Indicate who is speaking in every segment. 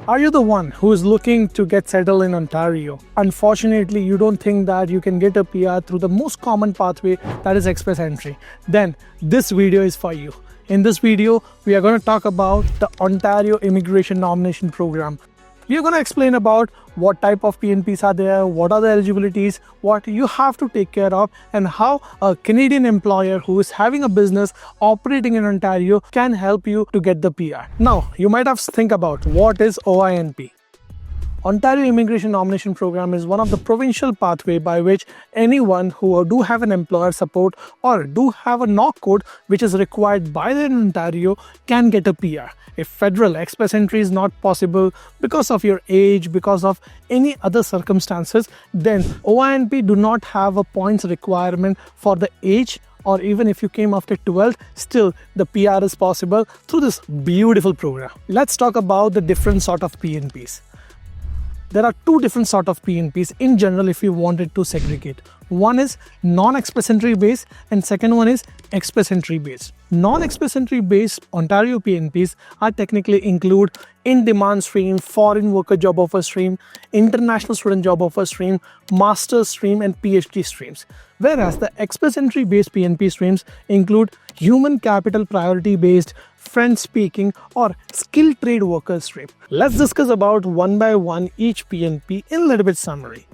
Speaker 1: Are you the one who is looking to get settled in Ontario? Unfortunately, you don't think that you can get a PR through the most common pathway, that is express entry. Then this video is for you. In this video, we are going to talk about the Ontario Immigration Nomination Program. We are going to explain about what type of PNPs are there, what are the eligibilities, what you have to take care of, and how a Canadian employer who is having a business operating in Ontario can help you to get the PR. Now, you might have to think about what is OINP. Ontario Immigration Nomination Program is one of the provincial pathway by which anyone who do have an employer support or do have a knock code which is required by the Ontario can get a PR. If federal express entry is not possible because of your age, because of any other circumstances, then OINP do not have a points requirement for the age, or even if you came after 12th, still the PR is possible through this beautiful program. Let's talk about the different sort of PNPs. There are two different sort of PNPs in general if you wanted to segregate. One is non-express entry based and second one is express entry based. Non-express entry based Ontario PNPs are technically include in-demand stream, foreign worker job offer stream, international student job offer stream, master's stream and PhD streams. Whereas the express entry based PNP streams include human capital priority based, French speaking or skilled trade worker stream. Let's discuss about one by one each PNP in a little bit summary.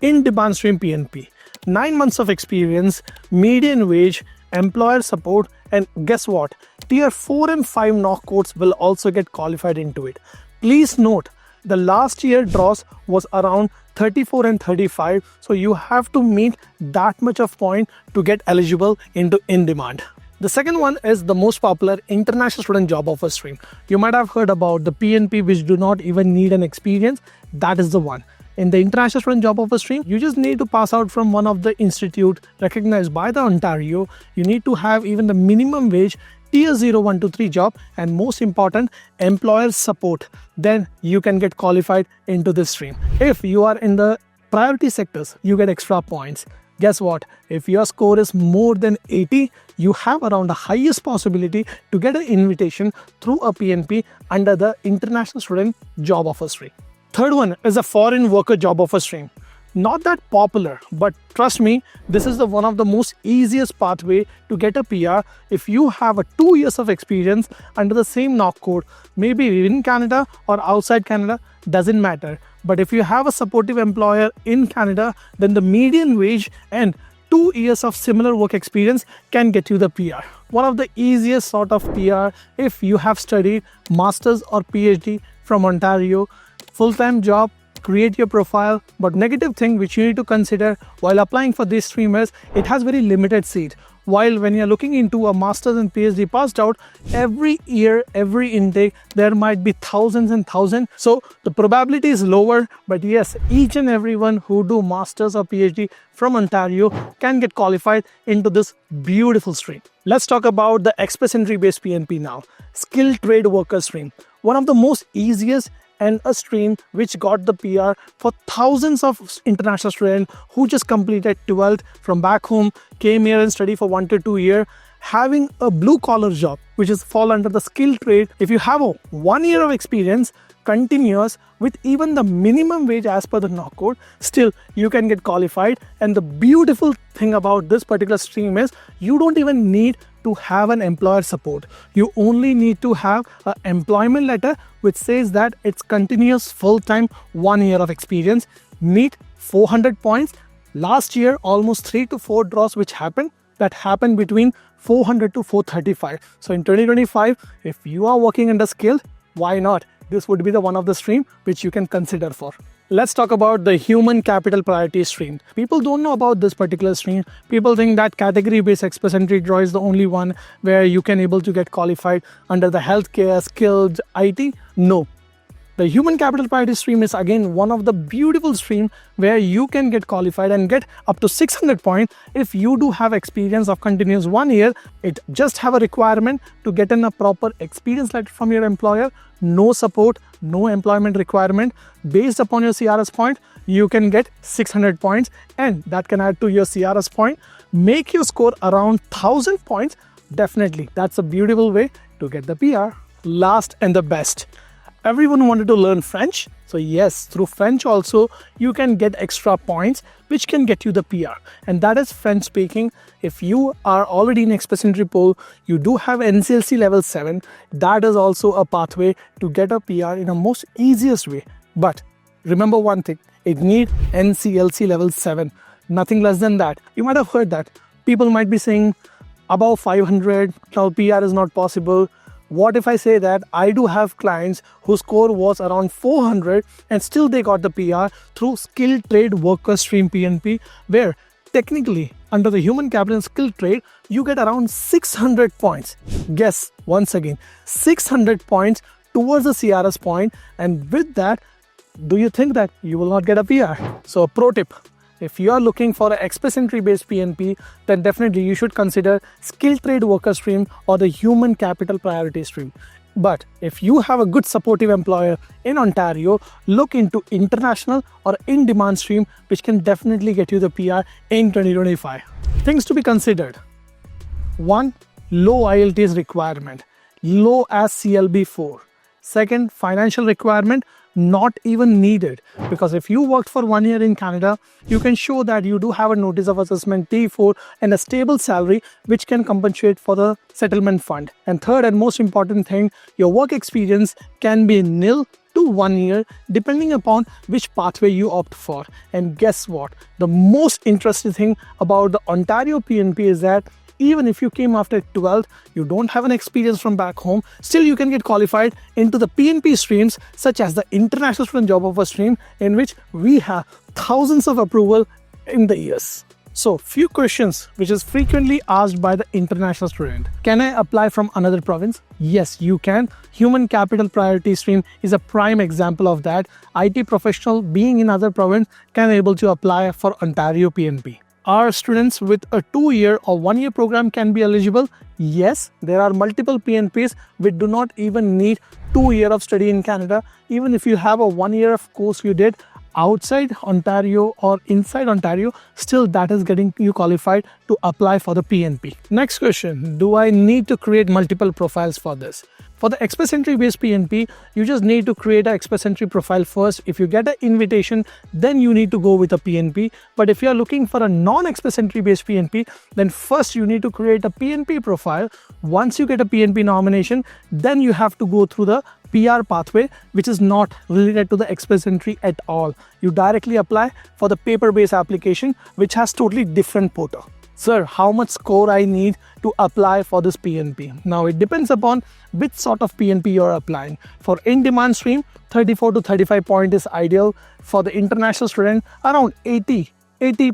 Speaker 1: In-demand stream PNP, 9 months of experience, median wage, employer support, and guess what? Tier 4 and 5 knock codes will also get qualified into it. Please note, the last year draws was around 34 and 35, so you have to meet that much of point to get eligible into in-demand. The second one is the most popular international student job offer stream. You might have heard about the PNP which do not even need an experience. That is the one. In the international student job offer stream, you just need to pass out from one of the institute recognized by the Ontario. You need to have even the minimum wage, tier 0, 1 to 3 job, and most important, employer support. Then you can get qualified into this stream. If you are in the priority sectors, you get extra points. Guess what? If your score is more than 80, you have around the highest possibility to get an invitation through a PNP under the international student job offer stream. Third one is a foreign worker job offer stream. Not that popular, but trust me, this is one of the most easiest pathway to get a PR if you have a 2 years of experience under the same knock code, maybe in Canada or outside Canada, doesn't matter. But if you have a supportive employer in Canada, then the median wage and 2 years of similar work experience can get you the PR. One of the easiest sort of PR if you have studied master's or PhD from Ontario, full-time job, create your profile. But negative thing which you need to consider while applying for this stream is it has very limited seat. While when you're looking into a master's and PhD passed out, every year, every intake, there might be thousands and thousands. So the probability is lower, but yes, each and everyone who do master's or PhD from Ontario can get qualified into this beautiful stream. Let's talk about the express entry based PNP now. Skilled trade worker stream. One of the most easiest and a stream which got the PR for thousands of international students who just completed 12th from back home, came here and studied for 1 to 2 years, having a blue collar job which is fall under the skilled trade. If you have a 1 year of experience continuous with even the minimum wage as per the knock code, still you can get qualified. And the beautiful thing about this particular stream is you don't even need to have an employer support. You only need to have an employment letter which says that it's continuous full-time 1 year of experience, meet 400 points. Last year almost 3 to 4 draws which happened between 400 to 435. So in 2025, if you are working under skilled, why not? This would be the one of the stream which you can consider for. Let's talk about the human capital priority stream. People don't know about this particular stream. People think that category based express entry draw is the only one where you can able to get qualified under the healthcare, skilled, IT. No. The human capital priority stream is again one of the beautiful stream where you can get qualified and get up to 600 points if you do have experience of continuous 1 year. It just have a requirement to get in a proper experience letter from your employer. No support, no employment requirement. Based upon your CRS point, you can get 600 points and that can add to your CRS point. Make your score around 1000 points. Definitely, that's a beautiful way to get the PR. Last and the best, everyone wanted to learn French. So yes, through French also, you can get extra points, which can get you the PR. And that is French speaking. If you are already in Express Entry pool, you do have NCLC level 7. That is also a pathway to get a PR in a most easiest way. But remember one thing, it needs NCLC level 7, nothing less than that. You might have heard that. People might be saying above 500, now PR is not possible. What if I say that I do have clients whose score was around 400 and still they got the PR through skilled trade worker stream PNP, where technically under the human capital and skilled trade, you get around 600 points. Guess once again, 600 points towards the CRS point, and with that, do you think that you will not get a PR? So a pro tip, if you are looking for an Express Entry based PNP, then definitely you should consider skilled trade worker stream or the human capital priority stream. But if you have a good supportive employer in Ontario, look into international or in-demand stream, which can definitely get you the PR in 2025. Things to be considered. 1. Low IELTS requirement, low as CLB 4. Second, financial requirement, not even needed, because if you worked for 1 year in Canada, you can show that you do have a notice of assessment T4 and a stable salary, which can compensate for the settlement fund. And third and most important thing, your work experience can be nil to 1 year depending upon which pathway you opt for. And guess what? The most interesting thing about the Ontario PNP is that even if you came after 12th, you don't have an experience from back home, still you can get qualified into the PNP streams such as the International Student Job Offer stream, in which we have thousands of approval in the years. So few questions which is frequently asked by the international student. Can I apply from another province? Yes, you can. Human capital priority stream is a prime example of that. IT professional being in other province can able to apply for Ontario PNP. Are students with a 2-year or 1-year program can be eligible? Yes, there are multiple PNPs which do not even need 2 years of study in Canada. Even if you have a 1 year of course you did outside Ontario or inside Ontario, still that is getting you qualified to apply for the PNP. Next question, do I need to create multiple profiles for this? For the Express Entry based PNP, you just need to create an Express Entry profile first. If you get an invitation, then you need to go with a PNP. But if you are looking for a non-Express Entry based PNP, then first you need to create a PNP profile. Once you get a PNP nomination, then you have to go through the PR pathway, which is not related to the Express Entry at all. You directly apply for the paper-based application, which has totally different portal. Sir, how much score I need to apply for this PNP? Now it depends upon which sort of PNP you're applying. For in-demand stream, 34 to 35 point is ideal. For the international student, around 80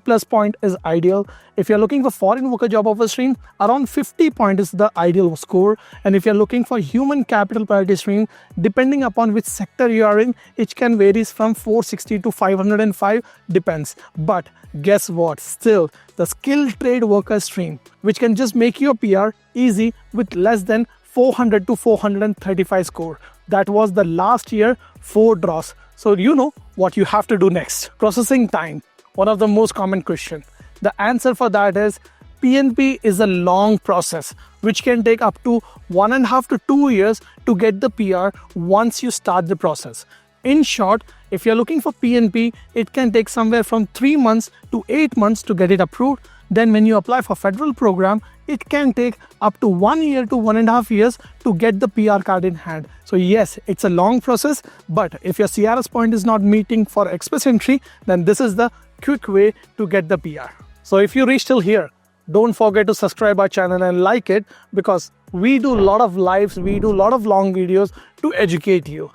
Speaker 1: plus point is ideal. If you're looking for foreign worker job offer stream, around 50 point is the ideal score. And if you're looking for human capital priority stream, depending upon which sector you are in, it can varies from 460 to 505, depends. But guess what? Still, the skilled trade worker stream, which can just make your PR easy with less than 400 to 435 score. That was the last year 4 draws. So you know what you have to do next. Processing time. One of the most common questions. The answer for that is PNP is a long process which can take up to 1.5 to 2 years to get the PR once you start the process. In short, if you're looking for PNP, it can take somewhere from 3 months to 8 months to get it approved. Then when you apply for federal program, it can take up to 1 year to 1.5 years to get the PR card in hand. So yes, it's a long process, but if your CRS point is not meeting for Express Entry, then this is the quick way to get the PR. So if you reach till here, don't forget to subscribe our channel and like it, because we do a lot of lives, we do a lot of long videos to educate you.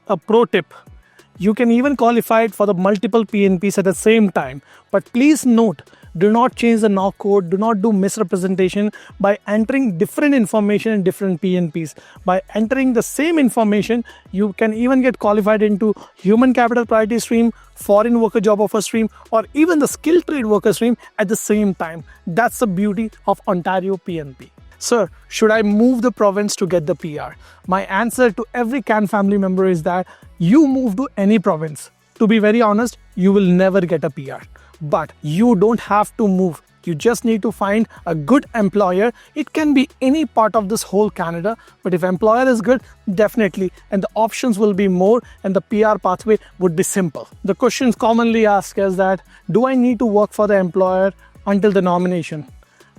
Speaker 1: A pro tip, you can even qualify for the multiple PNPs at the same time. But please note, do not change the knock code, do not do misrepresentation by entering different information in different PNPs. By entering the same information, you can even get qualified into human capital priority stream, foreign worker job offer stream, or even the skilled trade worker stream at the same time. That's the beauty of Ontario PNP. Sir, should I move the province to get the PR? My answer to every CAN family member is that you move to any province. To be very honest, you will never get a PR. But you don't have to move You just need to find a good employer. It can be any part of this whole Canada, but if employer is good, definitely, and the options will be more and the PR pathway would be simple. The questions commonly asked is that, do I need to work for the employer until the nomination?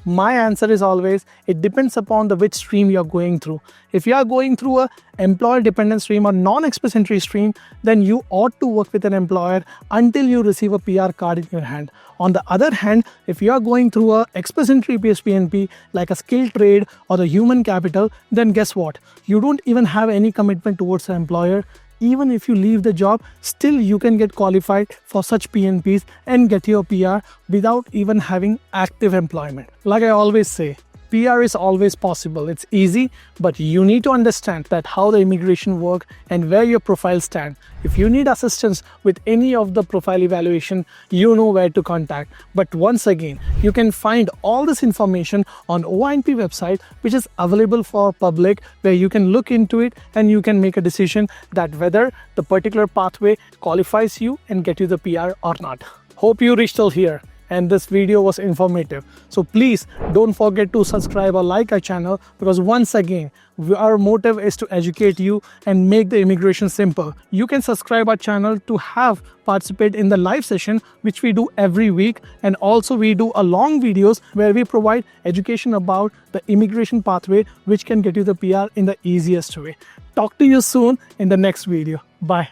Speaker 1: My answer is always, it depends upon the which stream you're going through. If you are going through a employer dependent stream or non-express entry stream, then you ought to work with an employer until you receive a PR card in your hand. On the other hand, if you are going through a express entry based PNP like a skilled trade or the human capital, then guess what? You don't even have any commitment towards the employer. Even if you leave the job, still you can get qualified for such PNPs and get your PR without even having active employment. Like I always say, PR is always possible. It's easy, but you need to understand that how the immigration work and where your profile stand. If you need assistance with any of the profile evaluation, you know where to contact. But once again, you can find all this information on OINP website, which is available for public, where you can look into it and you can make a decision that whether the particular pathway qualifies you and get you the PR or not. Hope you reached till here and this video was informative. So please don't forget to subscribe or like our channel, because once again, our motive is to educate you and make the immigration simple. You can subscribe our channel to have participate in the live session, which we do every week. And also we do a long videos where we provide education about the immigration pathway, which can get you the PR in the easiest way. Talk to you soon in the next video. Bye.